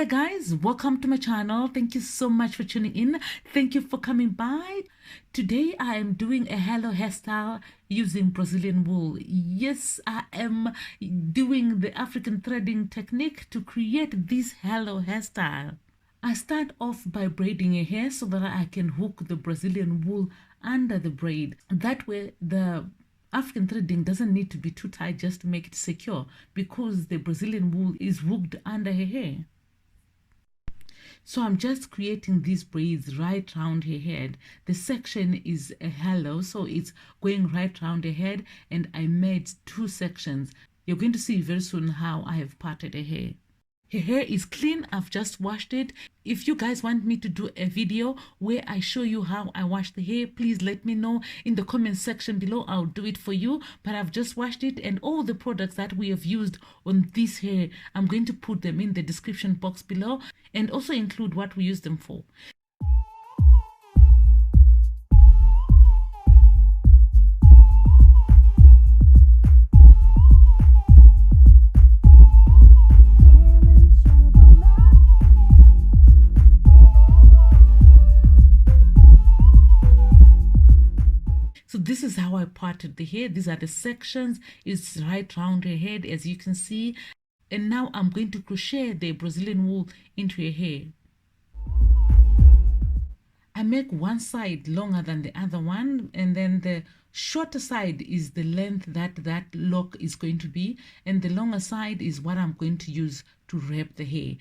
Hey guys, welcome to my channel. Thank you so much for tuning in. Thank you for coming by. Today I am doing a halo hairstyle using Brazilian wool. Yes, I am doing the African threading technique to create this halo hairstyle. I start off by braiding a hair so that I can hook the Brazilian wool under the braid. That way the African threading doesn't need to be too tight just to make it secure, because the Brazilian wool is hooked under her hair. So I'm just creating these braids right round her head. The section is a halo, so it's going right round her head, and I made two sections. You're going to see very soon how I have parted her hair. Her hair is clean. I've just washed it. If you guys want me to do a video where I show you how I wash the hair, please let me know in the comment section below. I'll do it for you. But I've just washed it, and all the products that we have used on this hair, I'm going to put them in the description box below and also include what we use them for. So this is how I parted the hair. These are the sections. It's right round her head, as you can see. And now I'm going to crochet the Brazilian wool into her hair. I make one side longer than the other one, and then the shorter side is the length that lock is going to be, and the longer side is what I'm going to use to wrap the hair.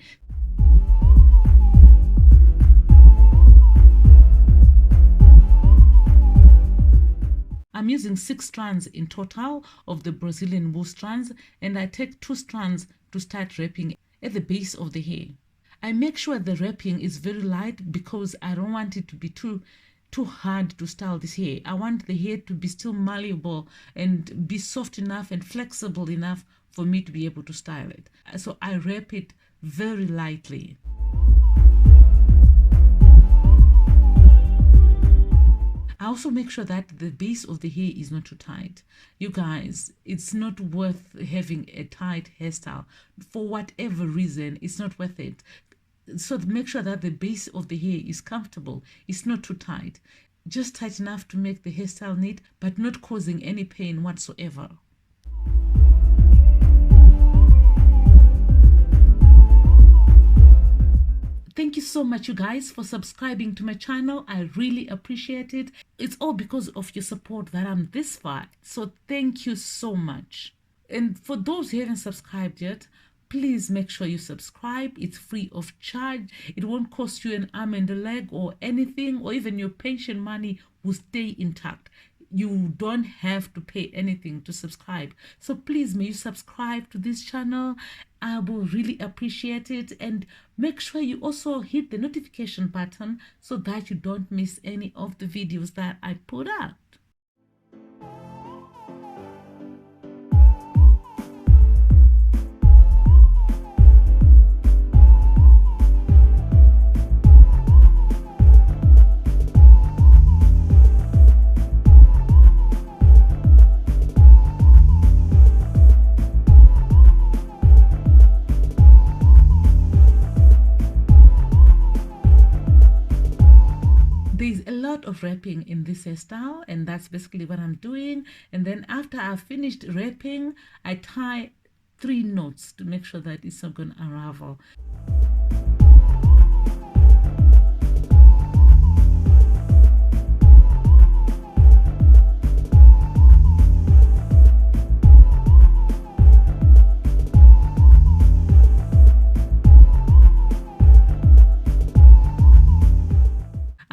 I'm using 6 strands in total of the Brazilian wool strands, and I take 2 strands to start wrapping at the base of the hair. I make sure the wrapping is very light because I don't want it to be too hard to style this hair. I want the hair to be still malleable and be soft enough and flexible enough for me to be able to style it. So I wrap it very lightly. I also make sure that the base of the hair is not too tight. You guys, it's not worth having a tight hairstyle. For whatever reason, it's not worth it. So make sure that the base of the hair is comfortable. It's not too tight. Just tight enough to make the hairstyle neat, but not causing any pain whatsoever. Thank you so much, you guys, for subscribing to my channel. I really appreciate it. It's all because of your support that I'm this far. So thank you so much. And for those who haven't subscribed yet, please make sure you subscribe. It's free of charge. It won't cost you an arm and a leg or anything, or even your pension money will stay intact. You don't have to pay anything to subscribe. So please, may you subscribe to this channel. I will really appreciate it. And make sure you also hit the notification button so that you don't miss any of the videos that I put out. There's a lot of wrapping in this hairstyle, and that's basically what I'm doing. And then after I've finished wrapping, I tie 3 knots to make sure that it's not going to unravel.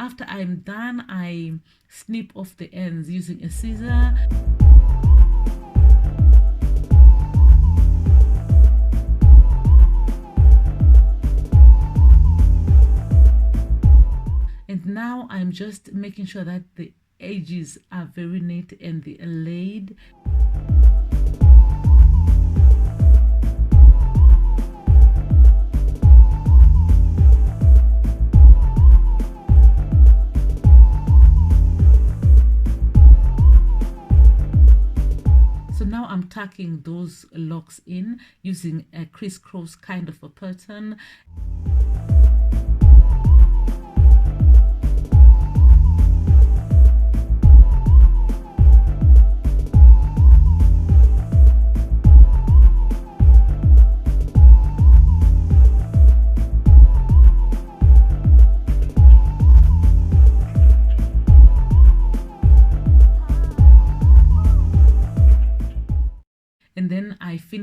After I'm done, I snip off the ends using a scissor. And now I'm just making sure that the edges are very neat and they are laid. So now I'm tucking those locks in using a crisscross kind of a pattern.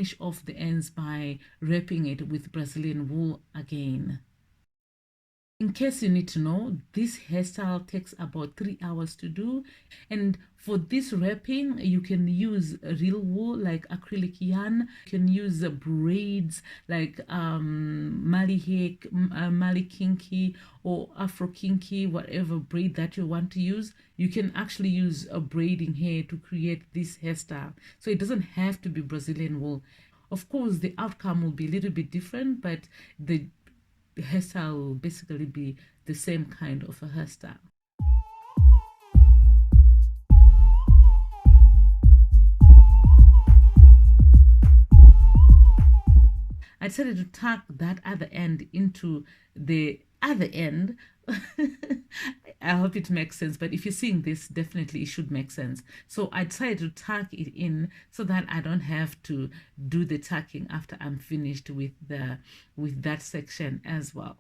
finish off the ends by wrapping it with Brazilian wool again. In case you need to know, this hairstyle takes about 3 hours to do, and for this wrapping you can use real wool like acrylic yarn. You can use braids like Mali Hake, Mali Kinky or Afro Kinky, whatever braid that you want to use. You can actually use a braiding hair to create this hairstyle, so it doesn't have to be Brazilian wool. Of course the outcome will be a little bit different, but the hairstyle will basically be the same kind of a hairstyle. I decided to tuck that other end into the other end. I hope it makes sense, but if you're seeing this, definitely it should make sense. So I decided to tuck it in so that I don't have to do the tucking after I'm finished with that section as well.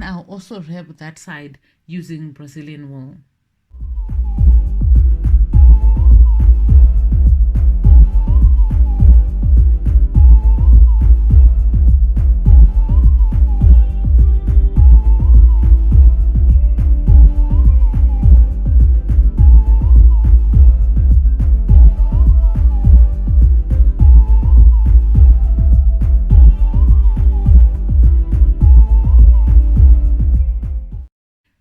I'll also wrap that side using Brazilian wool.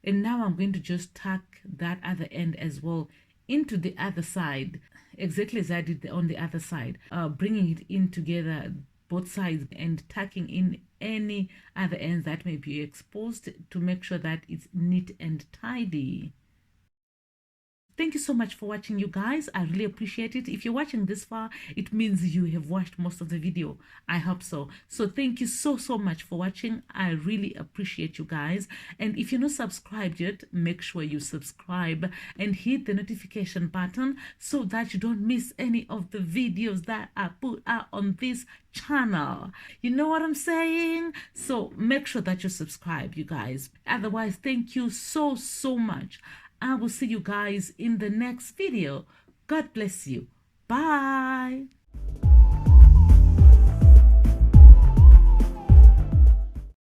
And now I'm going to just tuck that other end as well into the other side, exactly as I did on the other side, bringing it in together, both sides, and tucking in any other ends that may be exposed to make sure that it's neat and tidy. Thank you so much for watching, you guys. I really appreciate it. If you're watching this far, it means you have watched most of the video. I hope so. So thank you so much for watching. I really appreciate you guys. And if you're not subscribed yet, make sure you subscribe and hit the notification button so that you don't miss any of the videos that I put out on this channel. You know what I'm saying? So make sure that you subscribe, you guys. Otherwise, thank you so much. I will see you guys in the next video. God bless you. Bye.